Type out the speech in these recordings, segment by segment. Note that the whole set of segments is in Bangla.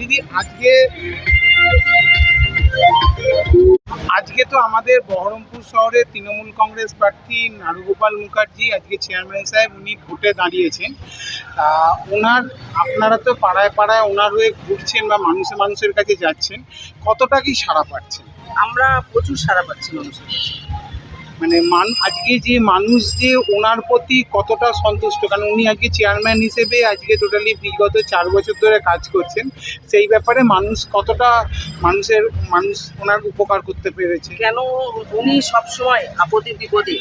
দিদি, আজকে তো আমাদের বহরমপুর শহরে তৃণমূল কংগ্রেস প্রার্থী নারুগোপাল মুখার্জি আজকে চেয়ারম্যান সাহেব উনি ভোটে দাঁড়িয়েছেন। আপনারা তো পাড়ায় পাড়ায় ওনার হয়ে ঘুরছেন বা মানুষের কাছে যাচ্ছেন, কতটা কি সাড়া পাচ্ছেন? আমরা প্রচুর সাড়া পাচ্ছি মানুষের কাছে। মানে আজকে যে মানুষ যে ওনার প্রতি কতটা সন্তুষ্ট, কারণ উনি আজকে চেয়ারম্যান হিসেবে আজকে টোটালি বিগত 4 বছর ধরে কাজ করছেন, সেই ব্যাপারে কতটা মানুষ ওনার উপকার করতে পেরেছে? কেন, উনি সবসময় আপদে বিপদে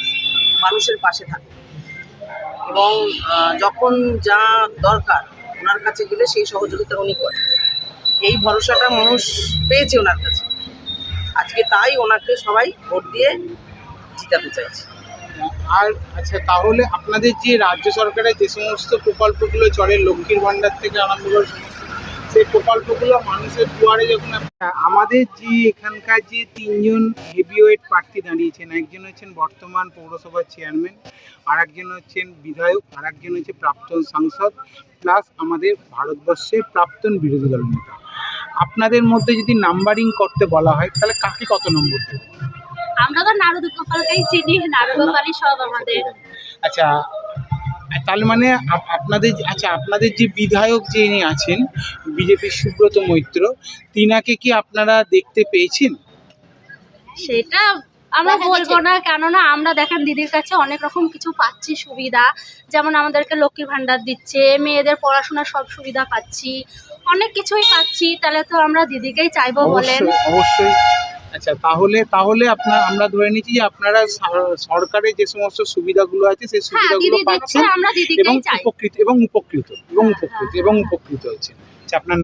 মানুষের পাশে থাকেন এবং যখন যা দরকার ওনার কাছে গেলে সেই সহযোগিতা উনি করেন। এই ভরসাটা মানুষ পেয়েছে ওনার কাছে, আজকে তাই ওনাকে সবাই ভোট দিয়ে জিতাতে চাইছে। আর আচ্ছা, তাহলে আপনাদের যে রাজ্য সরকারের যে সমস্ত প্রকল্পগুলো চলে, লক্ষ্মীর ভাণ্ডার থেকে আরম্ভ করে সমস্ত, সেই প্রকল্পগুলো মানুষের দুয়ারে যখন আমাদের যে এখানকার যে 3জন হেভিওয়েট প্রার্থী দাঁড়িয়েছেন, একজন হচ্ছেন বর্তমান পৌরসভার চেয়ারম্যান, আর একজন হচ্ছেন বিধায়ক, আর একজন হচ্ছে প্রাক্তন সাংসদ, প্লাস আমাদের ভারতবর্ষের প্রাক্তন বিরোধী দল নেতা। আপনাদের মধ্যে যদি নাম্বারিং করতে বলা হয় তাহলে কাকে কত নম্বর দেবে? আমরা তো নারুগোপালকেই চিনি, নারুগোপালই সব আমাদের। আচ্ছা, তাহলে মানে আপনাদের যে বিধায়ক যিনি আছেন বিজেপির সুব্রত মৈত্র, তিনাকে কি আপনারা দেখতে পেয়েছেন? সেটা আমরা বলবো না, কেননা আমরা দেখেন দিদির কাছে অনেক রকম কিছু পাচ্ছি সুবিধা, যেমন আমাদেরকে লক্ষ্মীর ভাণ্ডার দিচ্ছে, মেয়েদের পড়াশোনার সব সুবিধা পাচ্ছি, অনেক কিছুই পাচ্ছি। তাহলে তো আমরা দিদিকেই চাইবো বলেন। অবশ্যই। আচ্ছা, তাহলে আমরা ধরে নিচ্ছি যে আপনারা সরকারের যে সমস্ত সুবিধাগুলো আছে সেই সুবিধাগুলো পাচ্ছেন এবং উপকৃত হচ্ছেন। আচ্ছা, আপনার